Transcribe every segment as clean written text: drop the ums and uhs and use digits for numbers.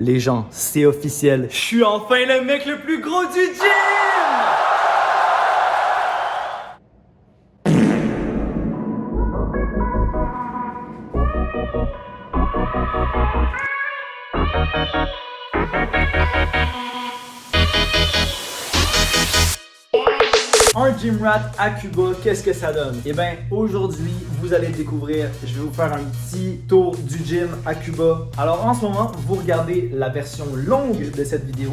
Les gens, c'est officiel. Je suis enfin le mec le plus gros du gym! Un gym rat à Cuba, qu'est-ce que ça donne? Eh bien, aujourd'hui, vous allez découvrir, je vais vous faire un petit tour du gym à Cuba. Alors, en ce moment, vous regardez la version longue de cette vidéo.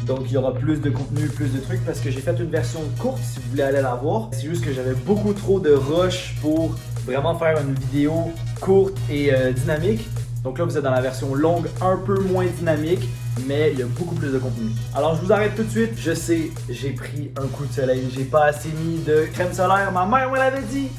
Donc, il y aura plus de contenu, plus de trucs parce que j'ai fait une version courte si vous voulez aller la voir. C'est juste que j'avais beaucoup trop de rush pour vraiment faire une vidéo courte et dynamique. Donc là, vous êtes dans la version longue, un peu moins dynamique, mais il y a beaucoup plus de contenu. Alors, je vous arrête tout de suite. Je sais, j'ai pris un coup de soleil. J'ai pas assez mis de crème solaire. Ma mère me l'avait dit.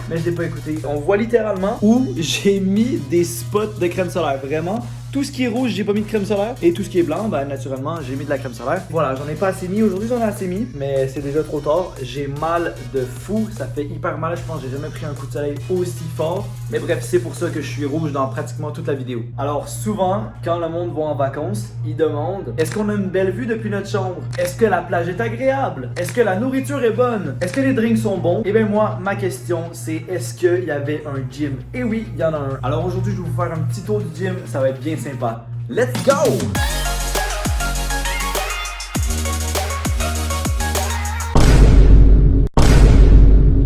Mais je l'ai pas écouté. On voit littéralement où j'ai mis des spots de crème solaire. Vraiment. Tout ce qui est rouge, j'ai pas mis de crème solaire. Et tout ce qui est blanc, ben naturellement, j'ai mis de la crème solaire. Voilà, j'en ai pas assez mis. Aujourd'hui, j'en ai assez mis, mais c'est déjà trop tard. J'ai mal de fou. Ça fait hyper mal. Je pense que j'ai jamais pris un coup de soleil aussi fort. Mais bref, c'est pour ça que je suis rouge dans pratiquement toute la vidéo. Alors, souvent, quand le monde va en vacances, ils demandent: est-ce qu'on a une belle vue depuis notre chambre? Est-ce que la plage est agréable? Est-ce que la nourriture est bonne? Est-ce que les drinks sont bons? Et bien moi, ma question, c'est: est-ce qu'il y avait un gym? Et oui, il y en a un. Alors aujourd'hui, je vais vous faire un petit tour du gym. Ça va être bien sympa. Let's go!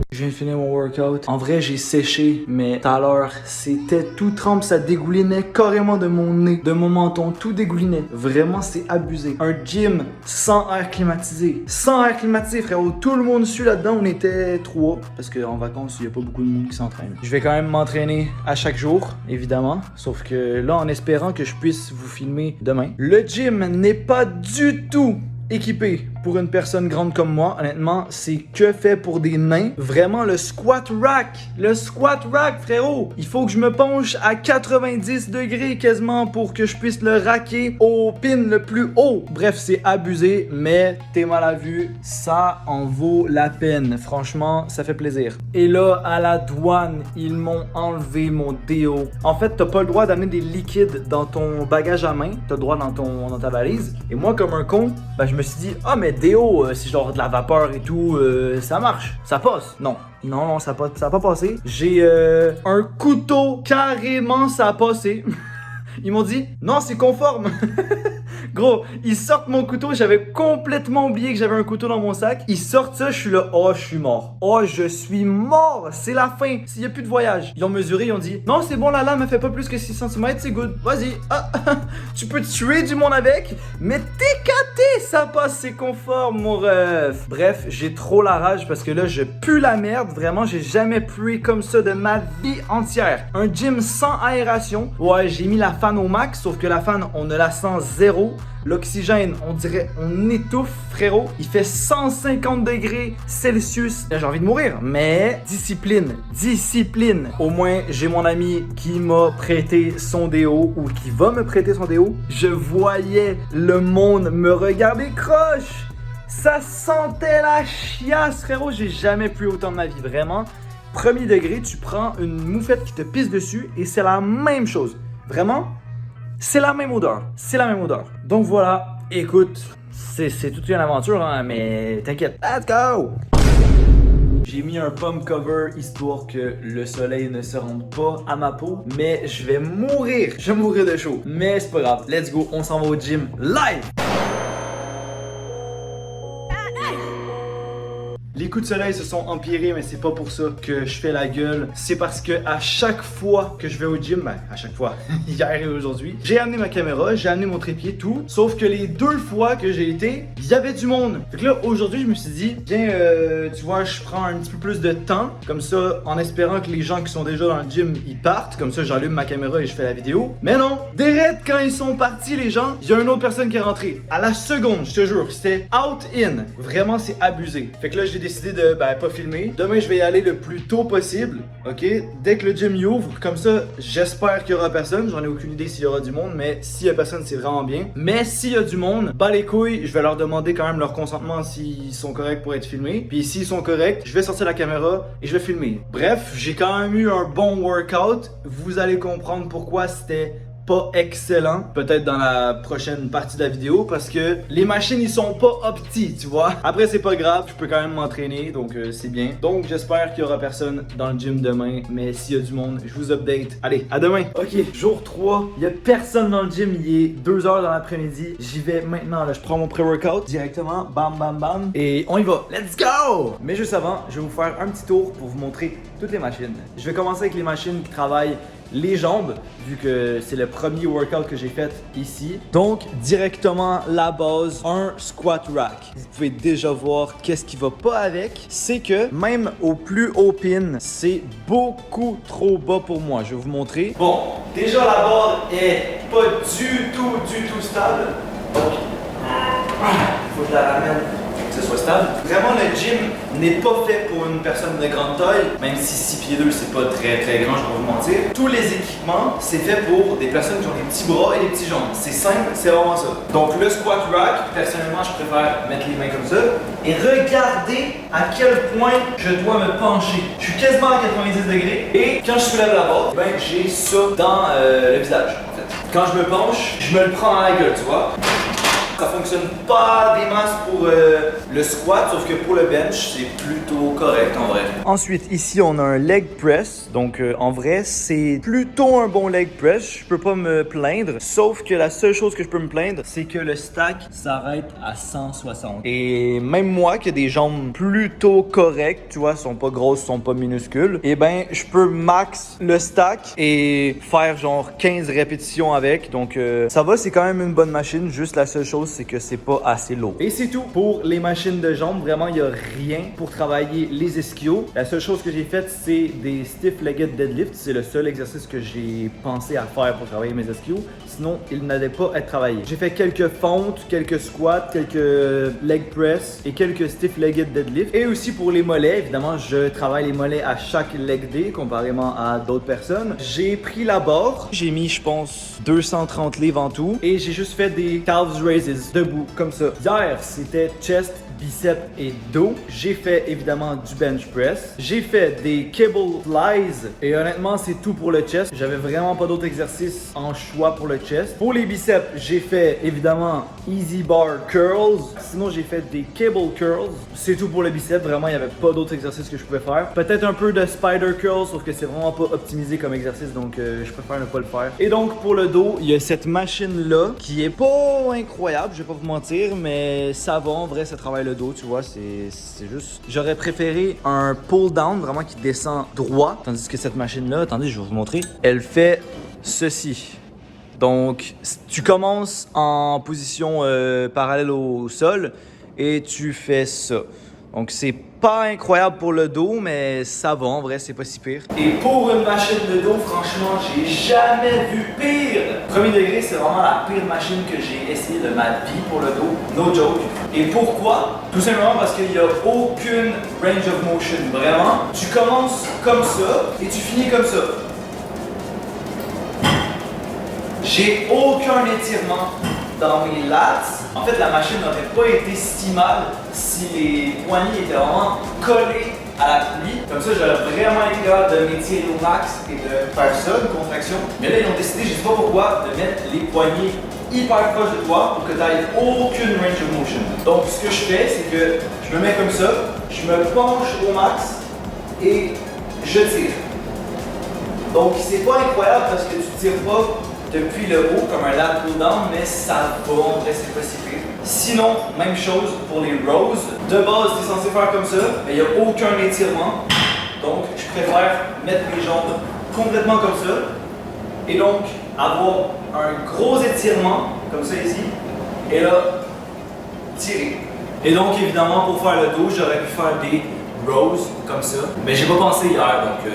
Je viens de finir mon workout. En vrai, j'ai séché, mais tout à l'heure, c'était tout trempe, ça dégoulinait carrément de mon nez, de mon menton, tout dégoulinait. Vraiment, c'est abusé. Un gym sans air climatisé. Sans air climatisé, frérot. Tout le monde suit là-dedans. On était 3, parce qu'en vacances, il n'y a pas beaucoup de monde qui s'entraîne. Je vais quand même m'entraîner à chaque jour, évidemment. Sauf que là, en espérant que je puisse vous filmer demain. Le gym n'est pas du tout équipé pour une personne grande comme moi. Honnêtement, c'est que fait pour des nains. Vraiment, le squat rack, frérot, il faut que je me penche à 90 degrés quasiment pour que je puisse le racker au pin le plus haut. Bref, c'est abusé, mais t'es mal à vue, ça en vaut la peine. Franchement, ça fait plaisir. Et là, à la douane, ils m'ont enlevé mon déo. En fait, t'as pas le droit d'amener des liquides dans ton bagage à main. T'as le droit dans ta valise. Et moi, comme un con, ben, je me suis dit: ah, mais déo, c'est genre de la vapeur et tout, ça marche, ça passe. Non, ça a pas passé. J'ai un couteau, carrément, ça a passé. Ils m'ont dit: non, c'est conforme. Gros, ils sortent mon couteau, j'avais complètement oublié que j'avais un couteau dans mon sac. Ils sortent ça, je suis là: oh, je suis mort. Oh, je suis mort. C'est la fin. S'il y a plus de voyage. Ils ont mesuré, ils ont dit: non, c'est bon, la lame, elle fait pas plus que 6 cm, c'est good. Vas-y. Ah, tu peux tuer du monde avec, mais t'es caté, ça passe, c'est conforme, mon ref. Bref, j'ai trop la rage parce que là, je pue la merde. Vraiment, j'ai jamais pué comme ça de ma vie entière. Un gym sans aération. Ouais, j'ai mis la fan au max, sauf que la fan, on ne la sent zéro. L'oxygène, on dirait, on étouffe, frérot. Il fait 150 degrés Celsius. Là, j'ai envie de mourir. Mais discipline. Au moins, j'ai mon ami qui m'a prêté son déo ou qui va me prêter son déo. Je voyais le monde me regarder croche. Ça sentait la chiasse, frérot. J'ai jamais plu autant de ma vie, vraiment. Premier degré, tu prends une moufette qui te pisse dessus et c'est la même chose. Vraiment. C'est la même odeur. Donc voilà, écoute, c'est toute une aventure, hein, mais t'inquiète. Let's go! J'ai mis un pump cover histoire que le soleil ne se rende pas à ma peau, mais je vais mourir. Je vais mourir de chaud. Mais c'est pas grave, let's go, on s'en va au gym live! Les coups de soleil se sont empirés, mais c'est pas pour ça que je fais la gueule. C'est parce que à chaque fois que je vais au gym, à chaque fois, hier et aujourd'hui, j'ai amené ma caméra, j'ai amené mon trépied, tout. Sauf que les 2 fois que j'ai été, il y avait du monde. Fait que là, aujourd'hui, je me suis dit: viens, tu vois, je prends un petit peu plus de temps. Comme ça, en espérant que les gens qui sont déjà dans le gym, ils partent. Comme ça, j'allume ma caméra et je fais la vidéo. Mais non, direct quand ils sont partis, les gens, il y a une autre personne qui est rentrée. À la seconde, je te jure, c'était out-in. Vraiment, c'est abusé. Fait que là, j'ai décidé de pas filmer. Demain, je vais y aller le plus tôt possible, ok? Dès que le gym y ouvre, comme ça, j'espère qu'il y aura personne. J'en ai aucune idée s'il y aura du monde, mais s'il y a personne, c'est vraiment bien. Mais s'il y a du monde, bas les couilles, je vais leur demander quand même leur consentement s'ils sont corrects pour être filmés. Puis s'ils sont corrects, je vais sortir la caméra et je vais filmer. Bref, j'ai quand même eu un bon workout. Vous allez comprendre pourquoi c'était pas excellent, peut-être dans la prochaine partie de la vidéo, parce que les machines ils sont pas opti, tu vois. Après c'est pas grave, je peux quand même m'entraîner, donc c'est bien. Donc j'espère qu'il y aura personne dans le gym demain, mais s'il y a du monde, je vous update. Allez, à demain. Ok, jour 3, il y a personne dans le gym, il est 2h dans l'après-midi. J'y vais maintenant, là, je prends mon pré-workout directement, bam bam bam, et on y va. Let's go! Mais juste avant, je vais vous faire un petit tour pour vous montrer toutes les machines. Je vais commencer avec les machines qui travaillent les jambes, vu que c'est le premier workout que j'ai fait ici. Donc, directement la base, un squat rack. Vous pouvez déjà voir qu'est-ce qui va pas avec. C'est que même au plus haut pin, c'est beaucoup trop bas pour moi. Je vais vous montrer. Bon, déjà la barre est pas du tout stable. Donc, il faut que je la ramène. Que ce soit stable. Vraiment, le gym n'est pas fait pour une personne de grande taille, même si 6 pieds 2 c'est pas très grand, je vais vous mentir. Tous les équipements, c'est fait pour des personnes qui ont des petits bras et des petits jambes. C'est simple, c'est vraiment ça. Donc le squat rack, personnellement, je préfère mettre les mains comme ça. Et regardez à quel point je dois me pencher. Je suis quasiment à 90 degrés et quand je soulève la barre, ben, j'ai ça dans le visage en fait. Quand je me penche, je me le prends à la gueule, tu vois. Ça fonctionne pas des masses pour le squat, sauf que pour le bench, c'est plutôt correct en vrai. Ensuite, ici, on a un leg press. Donc, en vrai, c'est plutôt un bon leg press. Je peux pas me plaindre. Sauf que la seule chose que je peux me plaindre, c'est que le stack s'arrête à 160. Et même moi, qui ai des jambes plutôt correctes, tu vois, sont pas grosses, sont pas minuscules, et ben, je peux max le stack et faire genre 15 répétitions avec. Donc, ça va, c'est quand même une bonne machine. Juste la seule chose, c'est que c'est pas assez lourd. Et c'est tout pour les machines de jambes. Vraiment, il n'y a rien pour travailler les ischios. La seule chose que j'ai faite, c'est des stiff-legged deadlift. C'est le seul exercice que j'ai pensé à faire pour travailler mes ischios. Sinon, il n'allait pas être travaillé. J'ai fait quelques fentes, quelques squats, quelques leg press et quelques stiff-legged deadlift. Et aussi pour les mollets. Évidemment, je travaille les mollets à chaque leg day, comparément à d'autres personnes. J'ai pris la barre. J'ai mis, je pense, 230 livres en tout. Et j'ai juste fait des calves raises debout, comme ça. Hier, c'était chest, biceps et dos. J'ai fait évidemment du bench press. J'ai fait des cable flies et honnêtement, c'est tout pour le chest. J'avais vraiment pas d'autres exercices en choix pour le chest. Pour les biceps, j'ai fait évidemment easy bar curls. Sinon, j'ai fait des cable curls. C'est tout pour le biceps. Vraiment, il n'y avait pas d'autres exercices que je pouvais faire. Peut-être un peu de spider curls, sauf que c'est vraiment pas optimisé comme exercice, donc je préfère ne pas le faire. Et donc, pour le dos, il y a cette machine-là qui est pas incroyable, je vais pas vous mentir, mais ça va, en vrai, ça travaille le dos, tu vois, c'est juste... J'aurais préféré un pull-down, vraiment, qui descend droit, tandis que cette machine-là, attendez, je vais vous montrer, elle fait ceci. Donc, tu commences en position parallèle au sol et tu fais ça. Donc, c'est pas incroyable pour le dos, mais ça va, en vrai, c'est pas si pire. Et pour une machine de dos, franchement, j'ai jamais vu pire. Premier degré, c'est vraiment la pire machine que j'ai essayé de ma vie pour le dos. No joke. Et pourquoi? Tout simplement parce qu'il n'y a aucune range of motion. Vraiment, tu commences comme ça et tu finis comme ça. J'ai aucun étirement dans mes lats. En fait, la machine n'aurait pas été si mal si les poignets étaient vraiment collés à la pluie. Comme ça, j'aurais vraiment été capable de m'étirer au max et de faire ça, une contraction. Mais là, ils ont décidé, je sais pas pourquoi, de mettre les poignets hyper proches de toi pour que tu n'aies aucune range of motion. Donc, ce que je fais, c'est que je me mets comme ça, je me penche au max et je tire. Donc, c'est pas incroyable parce que tu tires pas depuis le haut comme un lat pull down, mais ça va, en vrai, c'est pas si pire. Sinon, même chose pour les rows. De base, tu es censé faire comme ça, mais il n'y a aucun étirement. Donc, je préfère mettre mes jambes complètement comme ça. Et donc, avoir un gros étirement, comme ça ici. Et là, tirer. Et donc, évidemment, pour faire le dos, j'aurais pu faire des rows comme ça. Mais j'ai pas pensé hier, donc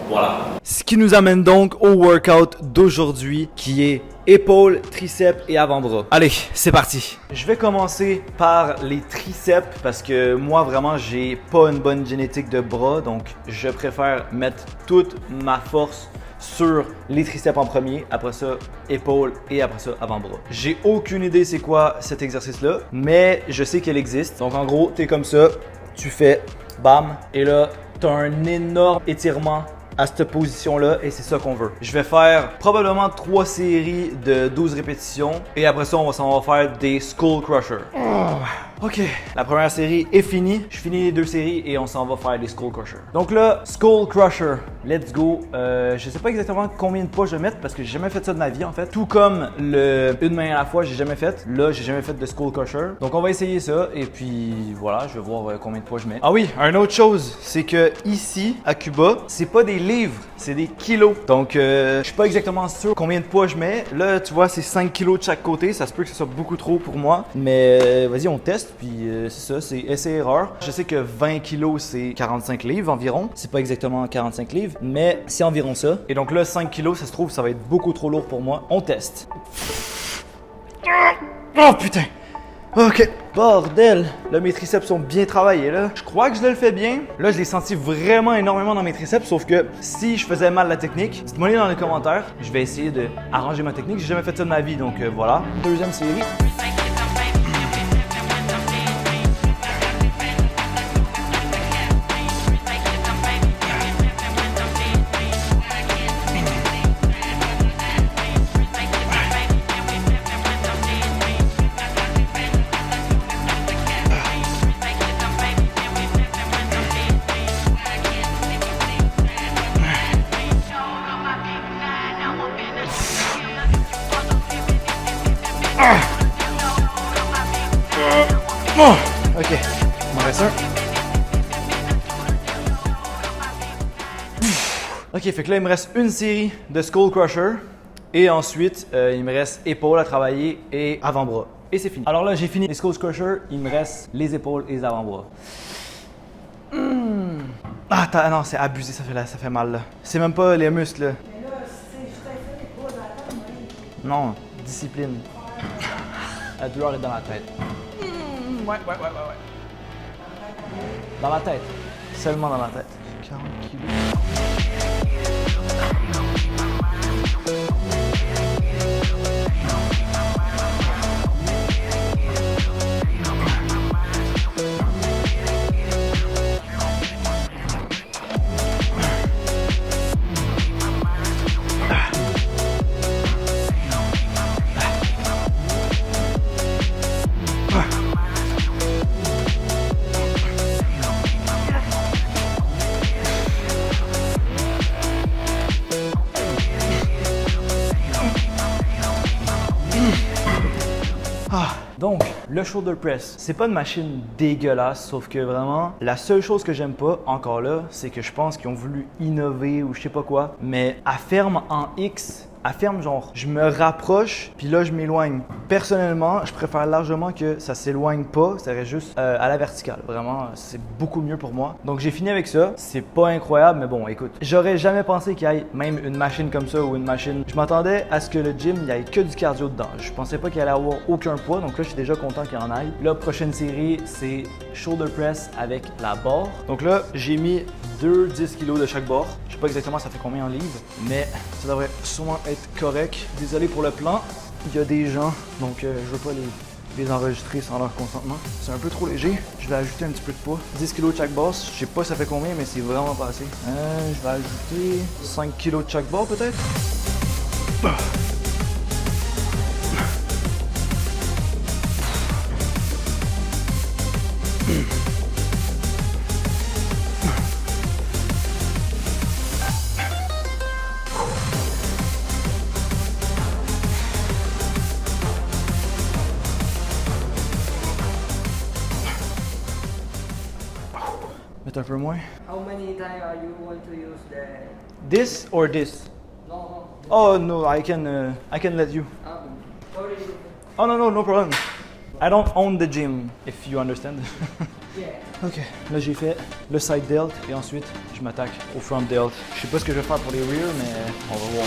voilà. Ce qui nous amène donc au workout d'aujourd'hui qui est épaules, triceps et avant-bras. Allez, c'est parti. Je vais commencer par les triceps parce que moi vraiment j'ai pas une bonne génétique de bras, donc je préfère mettre toute ma force sur les triceps en premier, après ça épaules et après ça avant-bras. J'ai aucune idée c'est quoi cet exercice-là, mais je sais qu'il existe. Donc en gros, t'es comme ça, tu fais bam et là t'as un énorme étirement à cette position-là et c'est ça qu'on veut. Je vais faire probablement 3 séries de 12 répétitions et après ça, on va s'en faire des Skull Crusher. Ok, la première série est finie. Je finis les 2 séries et on s'en va faire des Skull Crusher. Donc là, Skull Crusher, let's go. Je sais pas exactement combien de poids je vais mettre parce que j'ai jamais fait ça de ma vie en fait. Tout comme le une main à la fois, j'ai jamais fait. Là, j'ai jamais fait de Skull Crusher. Donc on va essayer ça et puis voilà, je vais voir combien de poids je mets. Ah oui, une autre chose, c'est que ici à Cuba, c'est pas des livres, c'est des kilos. Donc je suis pas exactement sûr combien de poids je mets. Là, tu vois, c'est 5 kilos de chaque côté. Ça se peut que ce soit beaucoup trop pour moi, mais vas-y, on teste. Puis c'est ça, c'est essai-erreur. Je sais que 20 kilos, c'est 45 livres environ. C'est pas exactement 45 livres, mais c'est environ ça. Et donc là, 5 kilos, ça se trouve, ça va être beaucoup trop lourd pour moi. On teste. Oh putain! Ok, bordel! Là, mes triceps sont bien travaillés, là. Je crois que je le fais bien. Là, je l'ai senti vraiment énormément dans mes triceps, sauf que si je faisais mal la technique, dites-moi dans les commentaires. Je vais essayer d'arranger ma technique. J'ai jamais fait ça de ma vie, donc voilà. Deuxième série. Ok, il m'en reste un. Ok, fait que là, il me reste une série de Skull Crusher. Et ensuite, il me reste épaules à travailler et avant-bras. Et c'est fini. Alors là, j'ai fini les Skull Crusher. Il me reste les épaules et les avant-bras. Ah non, c'est abusé, ça fait mal là. C'est même pas les muscles là. Mais là, c'est juste fait les pauses à la tête, mais... Non, discipline. La douleur est dans la tête. Ouais. Dans ma tête. Seulement dans ma tête. 40 kilos. Donc, le shoulder press, c'est pas une machine dégueulasse, sauf que vraiment, la seule chose que j'aime pas, encore là, c'est que je pense qu'ils ont voulu innover ou je sais pas quoi, mais elle ferme en X. Elle ferme genre, je me rapproche, puis là je m'éloigne. Personnellement, je préfère largement que ça s'éloigne pas, ça reste juste à la verticale. Vraiment, c'est beaucoup mieux pour moi. Donc j'ai fini avec ça. C'est pas incroyable, mais bon, écoute, j'aurais jamais pensé qu'il y ait même une machine comme ça ou une machine. Je m'attendais à ce que le gym, il y ait que du cardio dedans. Je pensais pas qu'il allait avoir aucun poids, donc là je suis déjà content qu'il y en aille. La prochaine série, c'est shoulder press avec la barre. Donc là, j'ai mis 10 kilos de chaque barre. Je sais pas exactement ça fait combien en livres, mais ça devrait sûrement être correct. Désolé pour le plan, il y a des gens, donc je veux pas les enregistrer sans leur consentement. C'est un peu trop léger, je vais ajouter un petit peu de poids. 10 kg de chaque barre, je sais pas ça fait combien, mais c'est vraiment pas assez. Je vais ajouter 5 kg de chaque barre peut-être. Un peu moins. How many times are you going to use the... This or this? No. Oh no, I can let you. Sorry. Oh no problem. I don't own the gym, if you understand. Yeah. Ok, là j'ai fait le side delt et ensuite je m'attaque au front delt. Je sais pas ce que je vais faire pour les rear, mais on va voir.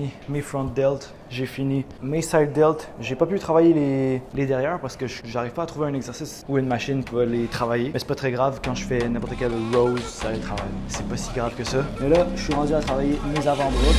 fini mes front delt, j'ai fini mes side delt. J'ai pas pu travailler les derrière parce que j'arrive pas à trouver un exercice ou une machine pour les travailler. Mais c'est pas très grave, quand je fais n'importe quel rows, ça les travaille. C'est pas si grave que ça. Mais là, je suis rendu à travailler mes avant-bras.